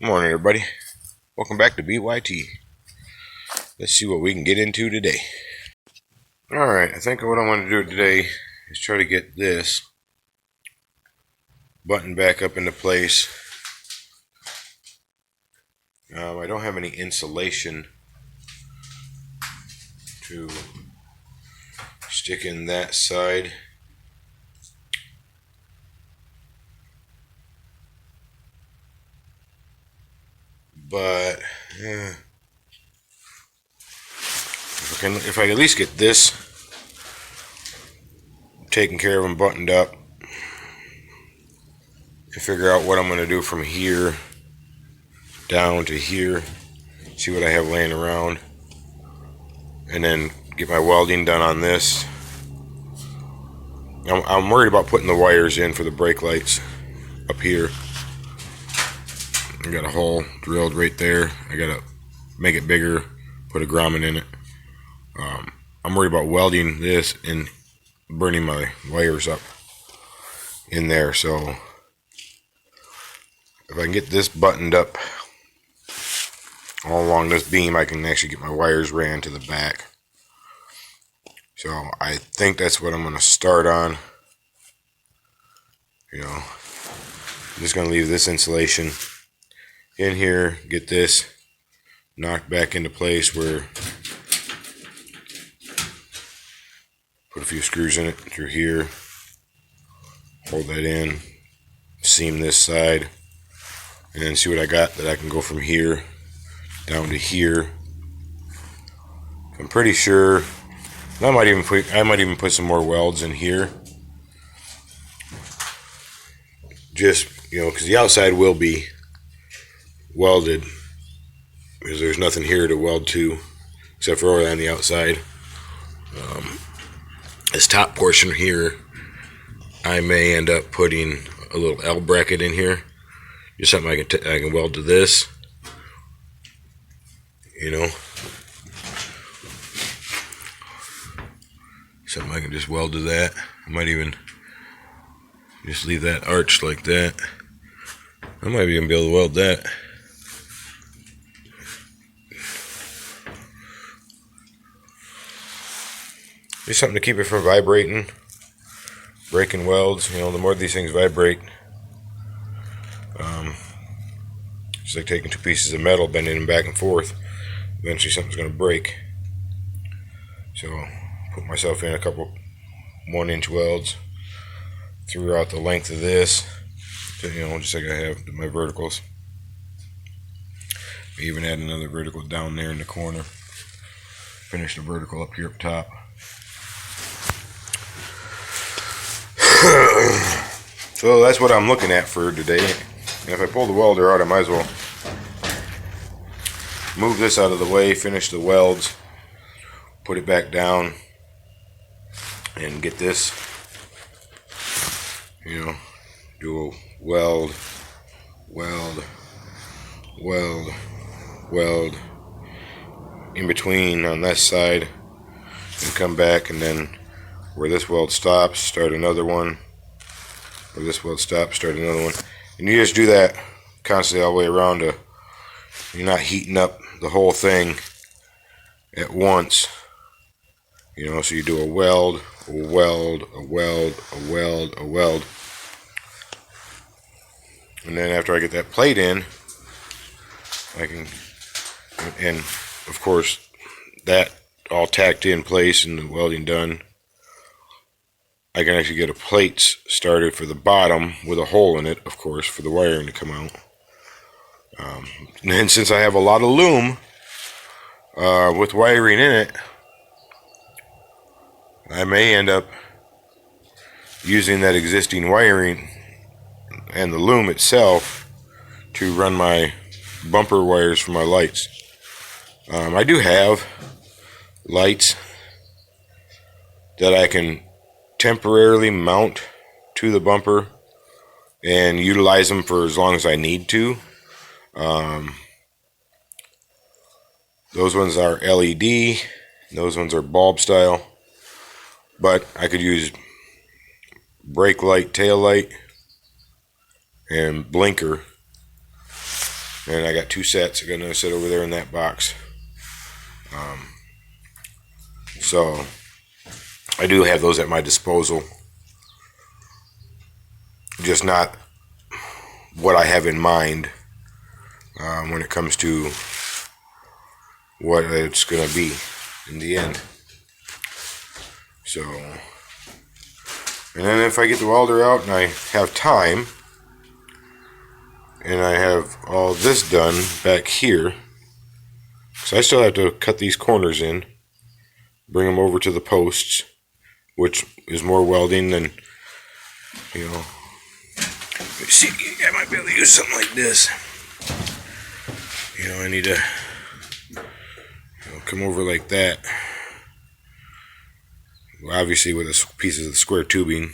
Good morning, everybody. Welcome back to BYT. Let's see what we can get into today. Alright, I think what I want to do today is try to get this button back up into place. I don't have any insulation to stick in that side. But if I can at least get this taken care of and buttoned up, and figure out what I'm going to do from here down to here, see what I have laying around, and then get my welding done on this. I'm worried about putting the wires in for the brake lights up here. I got a hole drilled right there. I gotta make it bigger, put a grommet in it. I'm worried about welding this and burning my wires up in there. So if I can get this buttoned up all along this beam, I can actually get my wires ran to the back. So I think that's what I'm going to start on. I'm just going to leave this insulation in here, get this knocked back into place, where put a few screws in it through here, hold that in, seam this side, and then see what I got that I can go from here down to here. I'm pretty sure I might even put some more welds in here, just because the outside will be welded, because there's nothing here to weld to except for over on the outside. This top portion here, I may end up putting a little L bracket in here, just something I can weld to this. Something I can just weld to that. I might even just leave that arched like that. I might even be able to weld that. Just something to keep it from vibrating, breaking welds. The more these things vibrate, it's like taking two pieces of metal, bending them back and forth. Eventually something's going to break. So put myself in a couple 1-inch welds throughout the length of this, just like I have my verticals. I even add another vertical down there in the corner. Finish the vertical up here up top. So that's what I'm looking at for today. And if I pull the welder out, I might as well move this out of the way, finish the welds, put it back down, and get this, do a weld, in between on that side, and come back, and then where this weld stops, start another one. Where this weld stops, start another one. And you just do that constantly all the way around. You're not heating up the whole thing at once. So you do a weld, a weld, a weld, a weld, a weld. And then after I get that plate in, I can, and of course that all tacked in place and the welding done, I can actually get a plate started for the bottom with a hole in it, of course, for the wiring to come out. And then since I have a lot of loom with wiring in it, I may end up using that existing wiring and the loom itself to run my bumper wires for my lights. I do have lights that I can temporarily mount to the bumper and utilize them for as long as I need to. Those ones are LED, those ones are bulb style, but I could use brake light, tail light, and blinker And I got 2 sets. I got another set over there in that box. So I do have those at my disposal. Just not what I have in mind when it comes to what it's going to be in the end. So, and then if I get the welder out and I have time, and I have all this done back here, so I still have to cut these corners in, bring them over to the posts, which is more welding than, you know. See, I might be able to use something like this. You know, I need to come over like that. Well, obviously with a pieces of square tubing.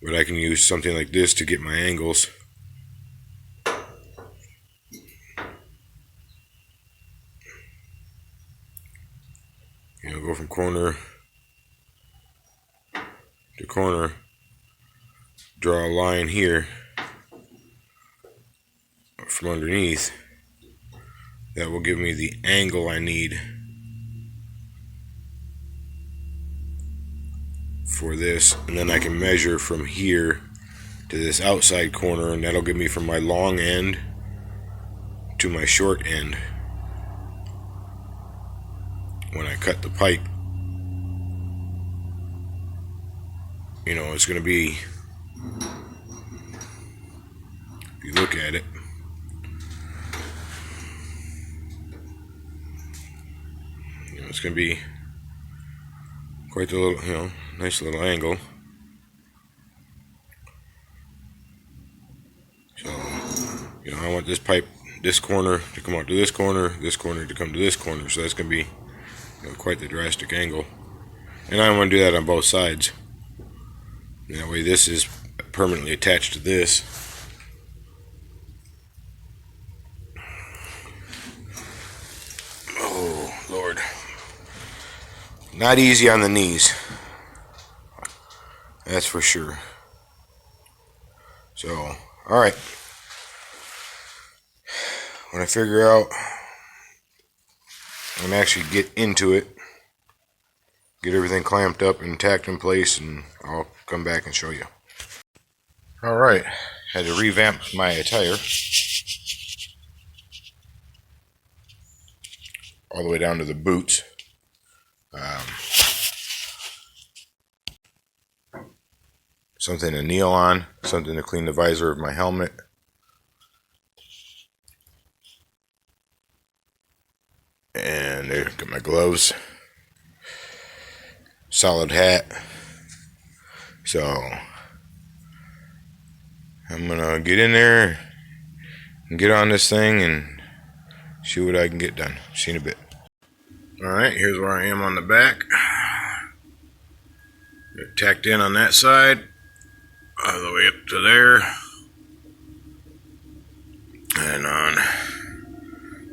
But I can use something like this to get my angles. You know, go from corner to corner. Draw a line here from underneath. That will give me the angle I need for this, and then I can measure from here to this outside corner, and that'll give me from my long end to my short end when I cut the pipe. You know, it's going to be, if you look at it, you know, it's going to be quite a little, you know, nice little angle. So, you know, I want this pipe, this corner to come out to this corner to come to this corner. So that's going to be, you know, quite the drastic angle. And I want to do that on both sides. That way this is permanently attached to this. Oh, Lord. Not easy on the knees. That's for sure. So, alright. When I figure out and actually get into it, get everything clamped up and tacked in place, and I'll come back and show you. Alright, had to revamp my attire all the way down to the boots. Something to kneel on, something to clean the visor of my helmet. And there, got my gloves. Solid hat. So I'm gonna get in there and get on this thing and see what I can get done. See you in a bit. Alright, here's where I am on the back. Tacked in on that side, all the way up to there. And on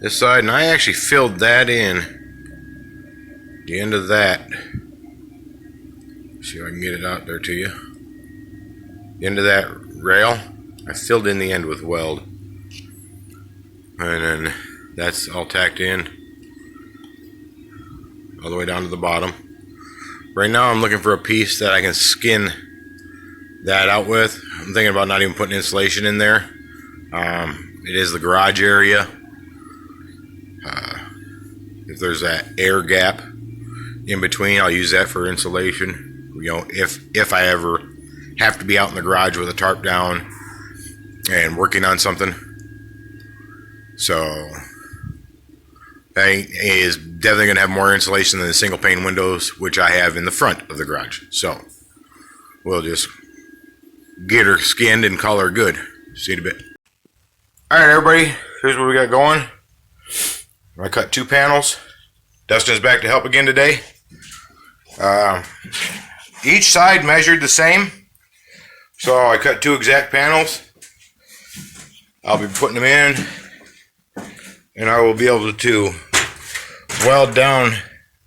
this side, and I actually filled that in, the end of that. See if I can get it out there to you. The end of that rail, I filled in the end with weld. And then that's all tacked in all the way down to the bottom. Right now I'm looking for a piece that I can skin that out with. I'm thinking about not even putting insulation in there. It is the garage area. If there's that air gap in between, I'll use that for insulation. You know, if I ever have to be out in the garage with a tarp down and working on something. So that is definitely going to have more insulation than the single pane windows, which I have in the front of the garage. So we'll just get her skinned and call her good. See you in a bit. Alright everybody, here's what we got going. I cut 2 panels. Dustin's back to help again today. Each side measured the same. So I cut 2 exact panels. I'll be putting them in, and I will be able to weld down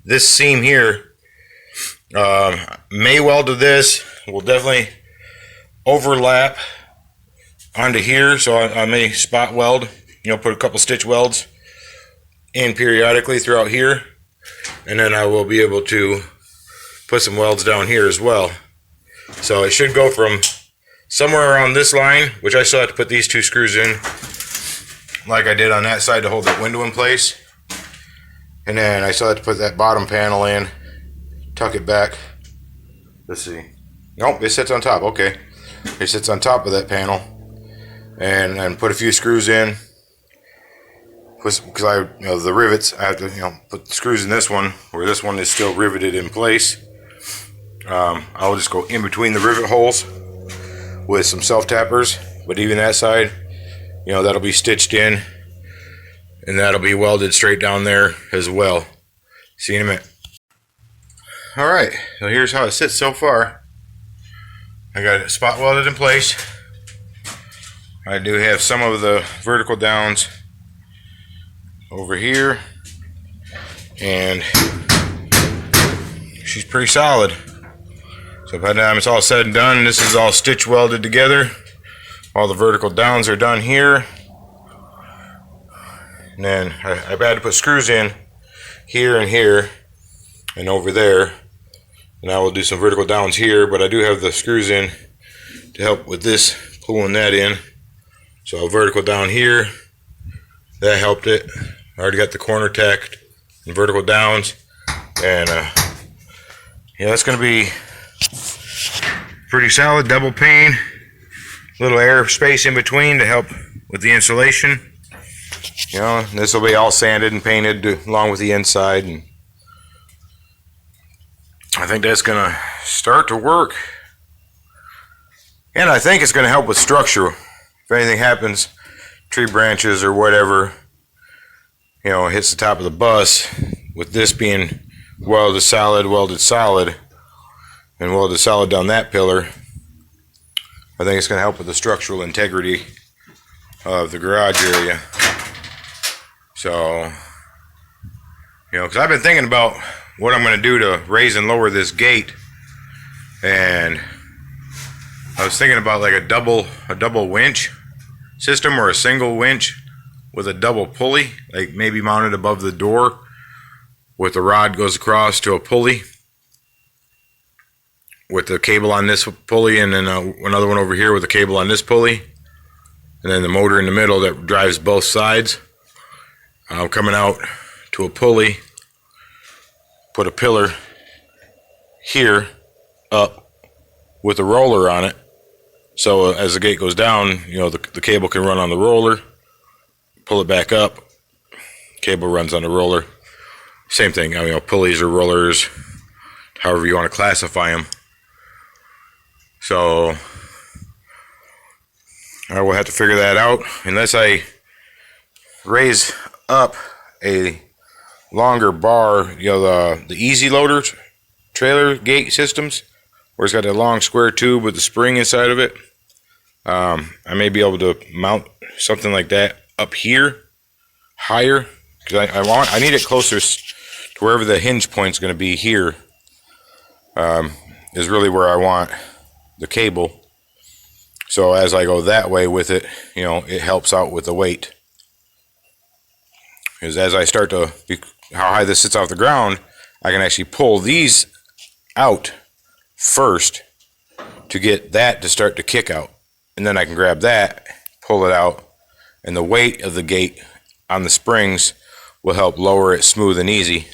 this seam here. May weld to this. Will definitely overlap onto here, so I may spot weld, put a couple stitch welds in periodically throughout here, and then I will be able to put some welds down here as well. So it should go from somewhere around this line, which I still have to put these 2 screws in like I did on that side to hold that window in place, and then I still have to put that bottom panel in, tuck it back. Let's see. Nope, it sits on top. Okay, it sits on top of that panel, and put a few screws in. Because the rivets, I have to put screws in this one where this one is still riveted in place. I'll just go in between the rivet holes with some self tappers, but even that side, that'll be stitched in, and that'll be welded straight down there as well. See you in a minute. Alright, so here's how it sits so far. I got it spot welded in place. I do have some of the vertical downs over here, and she's pretty solid. So by the time it's all said and done, this is all stitch welded together. All the vertical downs are done here, and then I've had to put screws in here and here and over there, and I will do some vertical downs here, but I do have the screws in to help with this, pulling that in. So a vertical down here, that helped it. I already got the corner tacked and vertical downs, and that's going to be pretty solid. Double pane, little air space in between to help with the insulation. This will be all sanded and painted along with the inside, and I think that's going to start to work. And I think it's going to help with structure. If anything happens, tree branches or whatever, hits the top of the bus, with this being welded solid, and welded solid down that pillar, I think it's going to help with the structural integrity of the garage area. So, because I've been thinking about what I'm going to do to raise and lower this gate, and I was thinking about like a double winch system, or a single winch with a double pulley, like maybe mounted above the door, with the rod goes across to a pulley with the cable on this pulley, and then another one over here with the cable on this pulley, and then the motor in the middle that drives both sides, coming out to a pulley. Put a pillar here up with a roller on it, so as the gate goes down, the cable can run on the roller, pull it back up, cable runs on the roller. Same thing, pulleys or rollers, however you want to classify them. So I will have to figure that out, unless I raise up a longer bar, the easy loader trailer gate systems, where it's got a long square tube with the spring inside of it. I may be able to mount something like that up here higher, because I need it closer to wherever the hinge point's going to be. Here is really where I want the cable, so as I go that way with it, it helps out with the weight. Because as I start to, how high this sits off the ground, I can actually pull these out first to get that to start to kick out, and then I can grab that, pull it out, and the weight of the gate on the springs will help lower it smooth and easy.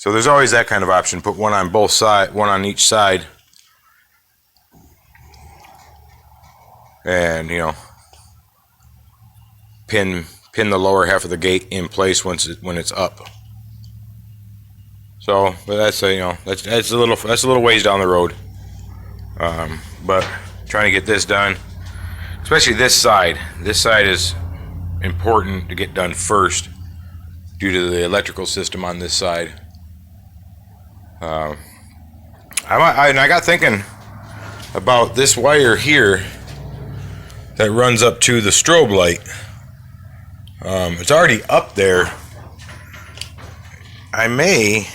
So there's always that kind of option. Put one on both sides, one on each side, and pin the lower half of the gate in place when it's up. So, but that's that's a little ways down the road. But trying to get this done, especially this side. This side is important to get done first due to the electrical system on this side. I got thinking about this wire here that runs up to the strobe light. It's already up there. I may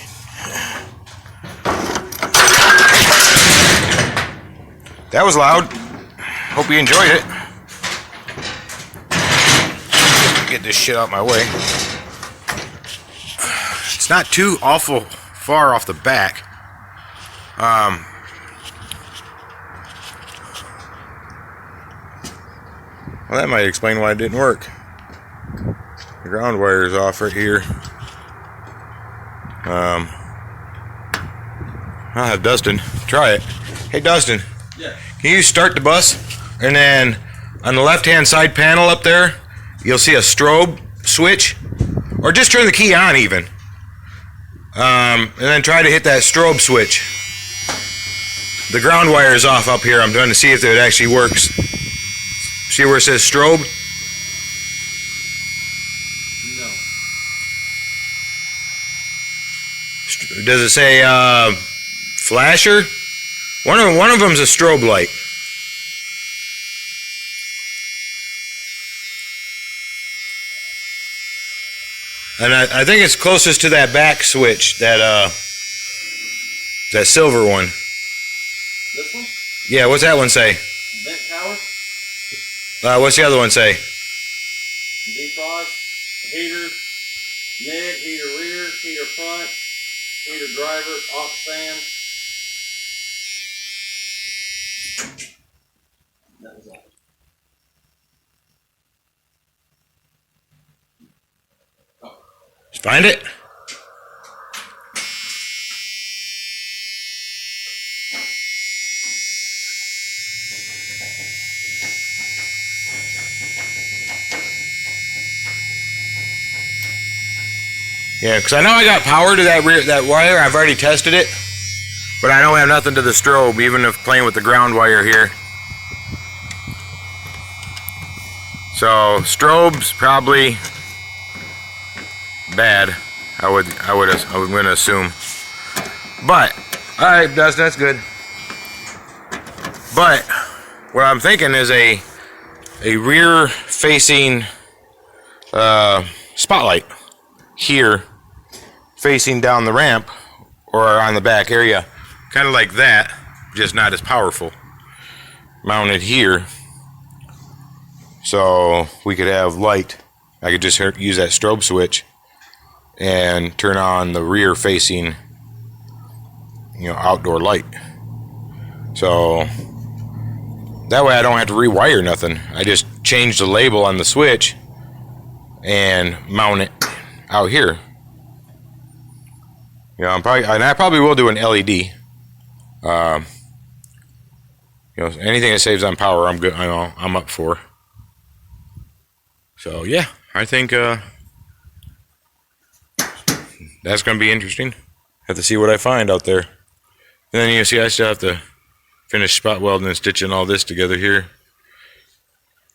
that was loud. Hope you enjoyed it. Get this shit out my way. It's not too awful far off the back. Well, that might explain why it didn't work. The ground wire is off right here. I'll have Dustin try it. Hey Dustin, yeah. Can you start the bus? And then on the left-hand side panel up there, you'll see a strobe switch, or just turn the key on even. And then try to hit that strobe switch. The ground wire is off up here. I'm trying to see if it actually works. See where it says strobe? No. Does it say flasher? One of them's a strobe light. And I think it's closest to that back switch, that silver one. This one? Yeah, what's that one say? Vent power? What's the other one say? Defrost, heater, mid, heater rear, heater front, heater driver, aux fan. That was all. Find it? Yeah, because I know I got power to that wire. I've already tested it, but I don't have nothing to the strobe, even if playing with the ground wire here. So strobe's probably bad. I'm going to assume. But all right, Dustin, that's good. But what I'm thinking is a rear-facing spotlight here, facing down the ramp or on the back area, kind of like that, just not as powerful, mounted here, so we could have light. I could just use that strobe switch and turn on the rear facing, outdoor light. So that way I don't have to rewire nothing. I just change the label on the switch and mount it out here. I probably will do an LED. Anything that saves on power, I'm good. I'm up for. So yeah, I think that's going to be interesting. Have to see what I find out there. And then you see, I still have to finish spot welding and stitching all this together here.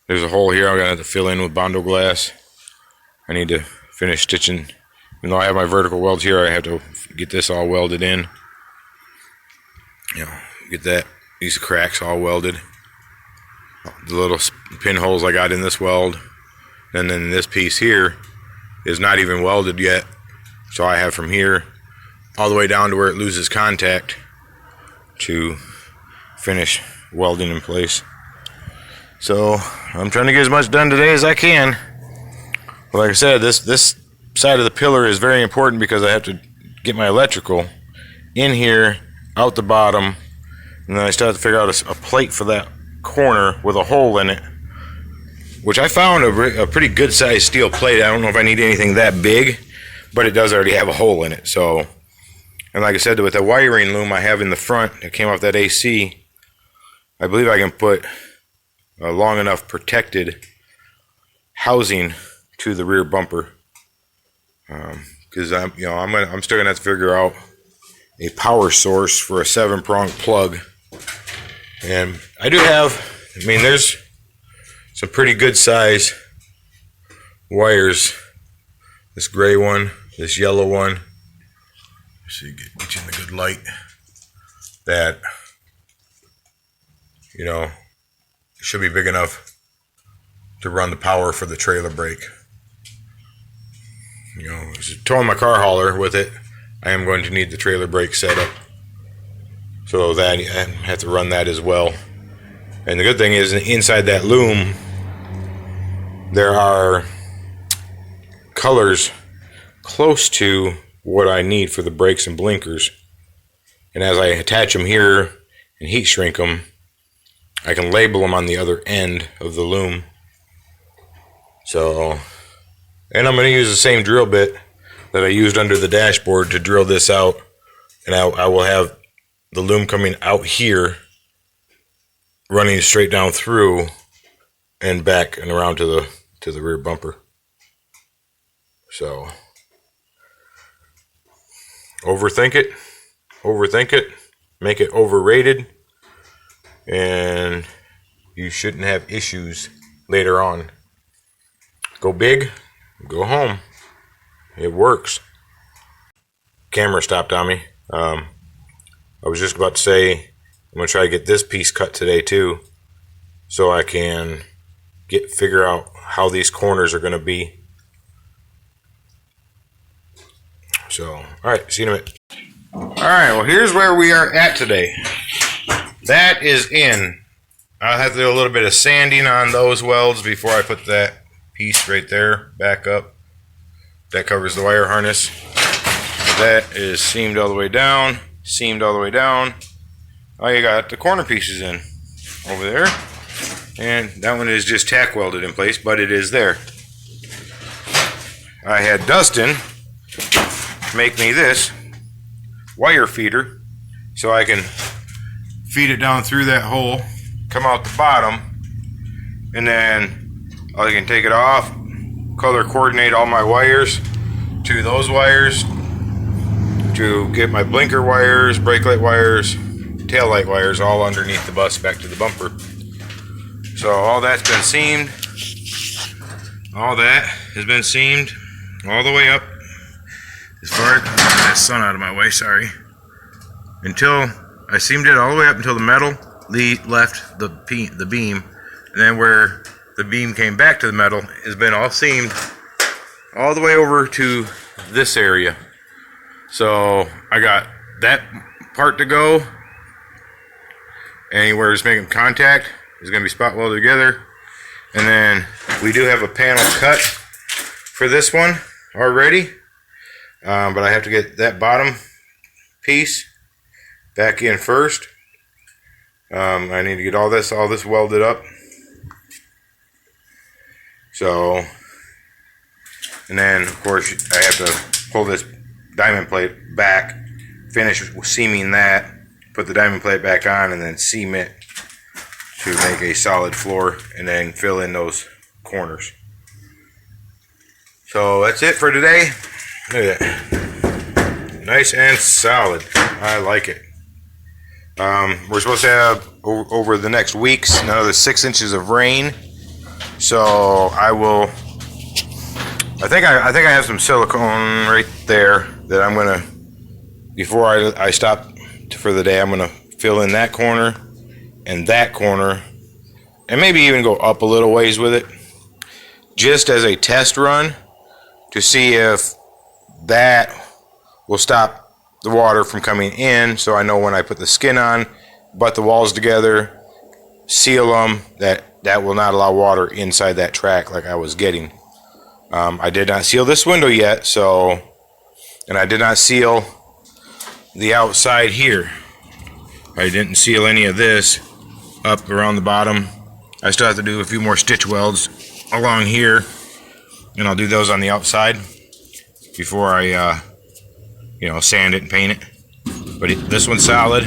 There's a hole here I'm going to have to fill in with Bondo glass. I need to finish stitching. Even though I have my vertical welds here, I have to get this all welded in. Get these cracks all welded. The little pinholes I got in this weld. And then this piece here is not even welded yet. So I have from here all the way down to where it loses contact to finish welding in place. So I'm trying to get as much done today as I can. But like I said, this side of the pillar is very important because I have to get my electrical in here, out the bottom, and then I still have to figure out a plate for that corner with a hole in it, which I found a pretty good sized steel plate. I don't know if I need anything that big, but it does already have a hole in it. So, and like I said, with the wiring loom I have in the front that came off that AC, I believe I can put a long enough protected housing to the rear bumper. Because I'm still gonna have to figure out a power source for a 7-prong plug. And I do have, there's some pretty good size wires. This gray one, this yellow one. So you get you in the good light. That, it should be big enough to run the power for the trailer brake. Towing my car hauler with it, I am going to need the trailer brake set up. So that I have to run that as well. And the good thing is, inside that loom, there are colors close to what I need for the brakes and blinkers. And as I attach them here and heat shrink them, I can label them on the other end of the loom. So, and I'm going to use the same drill bit that I used under the dashboard to drill this out. And I will have the loom coming out here, running straight down through and back and around to the rear bumper. So overthink it, make it overrated, and you shouldn't have issues later on. Go big, go home. It works. Camera stopped on me. I was just about to say I'm gonna try to get this piece cut today too, so I can figure out how these corners are gonna be. So, all right, see you in a minute. All right, well, here's where we are at today. That is in. I'll have to do a little bit of sanding on those welds before I put that piece right there back up. That covers the wire harness. That is seamed all the way down, seamed all the way down. Oh, you got the corner pieces in over there. And that one is just tack welded in place, but it is there. I had Dustin make me this wire feeder so I can feed it down through that hole, come out the bottom, and then I can take it off, color coordinate all my wires to those wires to get my blinker wires, brake light wires, tail light wires all underneath the bus back to the bumper. So all that's been seamed. All that has been seamed all the way up as far as that sun out of my way, sorry. Until I seamed it all the way up until the metal left the beam, and then where the beam came back to the metal has been all seamed all the way over to this area. So I got that part to go. Anywhere it's making contact is going to be spot welded together. And then we do have a panel cut for this one already. But I have to get that bottom piece back in first. I need to get all this welded up. So, and then of course I have to pull this diamond plate back, finish seaming that, put the diamond plate back on, and then seam it to make a solid floor, and then fill in those corners. So that's it for today. Look at that. Nice and solid. I like it. We're supposed to have over the next weeks another 6 inches of rain. So I think I have some silicone right there that I'm gonna, before I stop for the day, I'm gonna fill in that corner and maybe even go up a little ways with it, just as a test run to see if that will stop the water from coming in, so I know when I put the skin on, butt the walls together, seal them, that will not allow water inside that track like I was getting. I did not seal this window yet, and I did not seal the outside here. I didn't seal any of this up around the bottom. I still have to do a few more stitch welds along here, and I'll do those on the outside before I sand it and paint it. But this one's solid.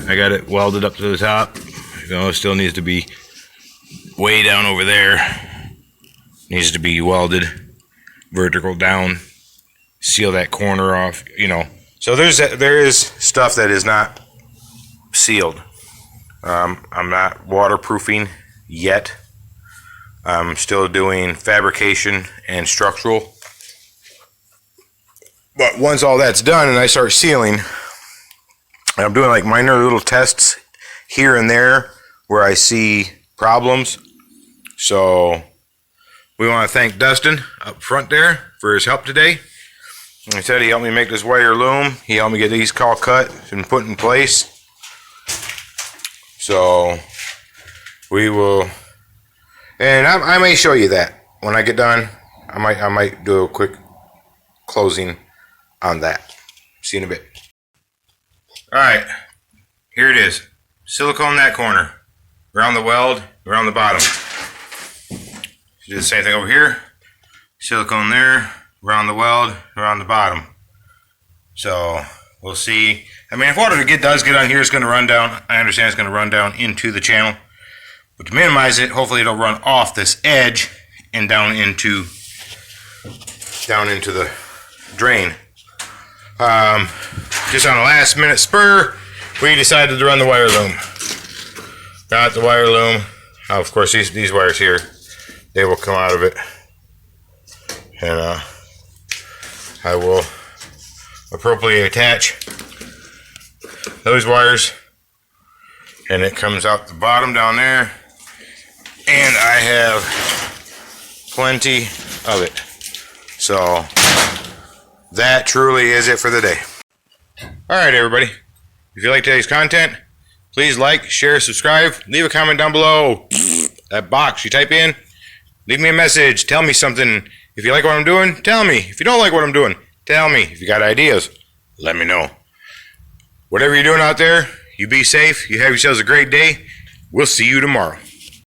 I got it welded up to the top. It still needs to be way down over there. Needs to be welded vertical down. Seal that corner off. So there is stuff that is not sealed. I'm not waterproofing yet. I'm still doing fabrication and structural. But once all that's done and I start sealing, I'm doing like minor little tests here and there where I see problems. So we want to thank Dustin up front there for his help today. Like I said, he helped me make this wire loom. He helped me get these all cut and put in place. So we will, and I may show you that when I get done. I might do a quick closing on that. See you in a bit. All right, here it is. Silicone that corner, around the weld, around the bottom. Do the same thing over here. Silicone there, around the weld, around the bottom. So we'll see. I mean, if water does get on here, it's going to run down. I understand it's going to run down into the channel. But to minimize it, hopefully it'll run off this edge and down into the drain. Just on a last minute spur, we decided to run the wire loom. Got the wire loom. Of course, these wires here, they will come out of it. And I will appropriately attach those wires, and it comes out the bottom down there, and I have plenty of it. So that truly is it for the day. Alright everybody, if you like today's content, please like, share, subscribe, leave a comment down below. That box you type in, leave me a message, tell me something. If you like what I'm doing, tell me. If you don't like what I'm doing, tell me. If you got ideas, let me know. Whatever you're doing out there, you be safe. You have yourselves a great day. We'll see you tomorrow.